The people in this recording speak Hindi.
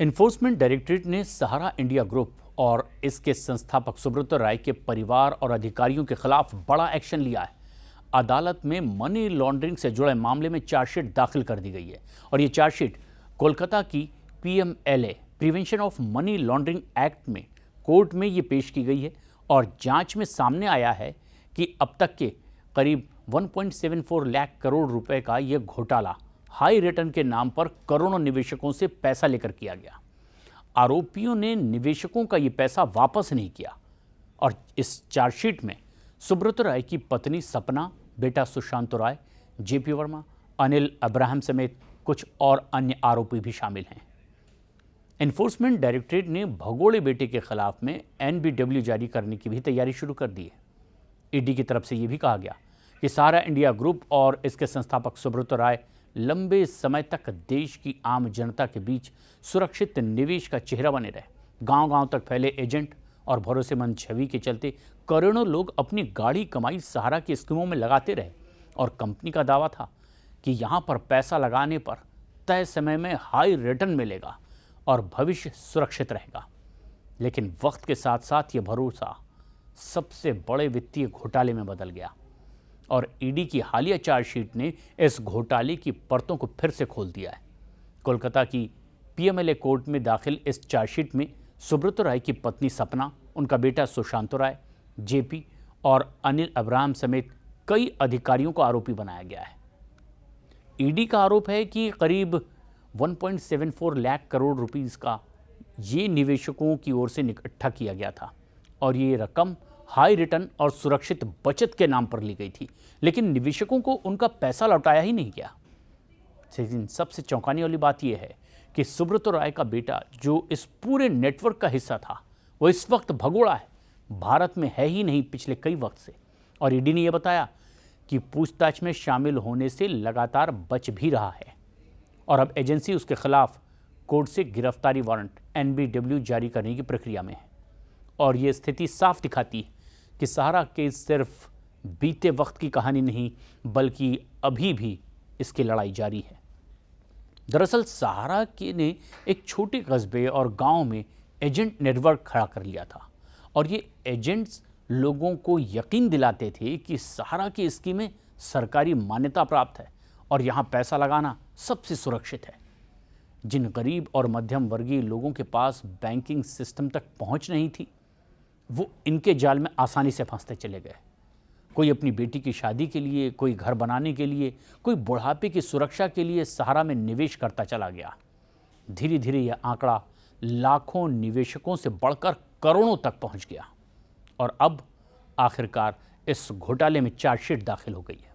इन्फोर्समेंट डायरेक्टरेट ने सहारा इंडिया ग्रुप और इसके संस्थापक सुब्रत राय के परिवार और अधिकारियों के खिलाफ बड़ा एक्शन लिया है। अदालत में मनी लॉन्ड्रिंग से जुड़े मामले में चार्जशीट दाखिल कर दी गई है और ये चार्जशीट कोलकाता की PMLA prevention of money laundering act में कोर्ट में ये पेश की गई है और जांच में सामने आया है कि अब तक के करीब 1.74 लाख करोड़ रुपए का यह घोटाला हाई रिटर्न के नाम पर करोड़ों निवेशकों से पैसा लेकर किया गया। आरोपियों ने निवेशकों का यह पैसा वापस नहीं किया और इस चार्जशीट में सुब्रत राय की पत्नी सपना, बेटा सुशांत राय, जेपी वर्मा, अनिल अब्राहम समेत कुछ और अन्य आरोपी भी शामिल हैं। एनफोर्समेंट डायरेक्टरेट ने भगोड़े बेटे के खिलाफ में एनबीडब्ल्यू जारी करने की भी तैयारी शुरू कर दी है। ईडी की तरफ से यह भी कहा गया कि सहारा इंडिया ग्रुप और इसके संस्थापक सुब्रत राय लंबे समय तक देश की आम जनता के बीच सुरक्षित निवेश का चेहरा बने रहे। गांव-गांव तक फैले एजेंट और भरोसेमंद छवि के चलते करोड़ों लोग अपनी गाढ़ी कमाई सहारा की स्कीमों में लगाते रहे और कंपनी का दावा था कि यहां पर पैसा लगाने पर तय समय में हाई रिटर्न मिलेगा और भविष्य सुरक्षित रहेगा। लेकिन वक्त के साथ साथ ये भरोसा सबसे बड़े वित्तीय घोटाले में बदल गया और ईडी की हालिया चार्जशीट ने इस घोटाले की परतों को फिर से खोल दिया है। कोलकाता की पीएमएलए कोर्ट में दाखिल इस चार्जशीट में सुब्रत राय की पत्नी सपना, उनका बेटा सुशांत राय, जेपी और अनिल अब्राहम समेत कई अधिकारियों को आरोपी बनाया गया है। ईडी का आरोप है कि करीब 1.74 लाख करोड़ रुपीस का ये निवेशकों की ओर से इकट्ठा किया गया था और ये रकम हाई रिटर्न और सुरक्षित बचत के नाम पर ली गई थी, लेकिन निवेशकों को उनका पैसा लौटाया ही नहीं गया। लेकिन सबसे चौंकाने वाली बात यह है कि सुब्रत राय का बेटा, जो इस पूरे नेटवर्क का हिस्सा था, वो इस वक्त भगोड़ा है, भारत में है ही नहीं पिछले कई वक्त से। और ईडी ने यह बताया कि पूछताछ में शामिल होने से लगातार बच भी रहा है और अब एजेंसी उसके खिलाफ कोर्ट से गिरफ्तारी वारंट एनबीडब्ल्यू जारी करने की प्रक्रिया में है। और ये स्थिति साफ दिखाती है कि सहारा केस सिर्फ बीते वक्त की कहानी नहीं, बल्कि अभी भी इसकी लड़ाई जारी है। दरअसल सहारा के ने एक छोटे कस्बे और गांव में एजेंट नेटवर्क खड़ा कर लिया था और ये एजेंट्स लोगों को यकीन दिलाते थे कि सहारा की स्कीमें सरकारी मान्यता प्राप्त है और यहाँ पैसा लगाना सबसे सुरक्षित है। जिन गरीब और मध्यम वर्गीय लोगों के पास बैंकिंग सिस्टम तक पहुँच नहीं थी, वो इनके जाल में आसानी से फंसते चले गए। कोई अपनी बेटी की शादी के लिए, कोई घर बनाने के लिए, कोई बुढ़ापे की सुरक्षा के लिए सहारा में निवेश करता चला गया। धीरे धीरे यह आंकड़ा लाखों निवेशकों से बढ़कर करोड़ों तक पहुंच गया और अब आखिरकार इस घोटाले में चार्जशीट दाखिल हो गई है।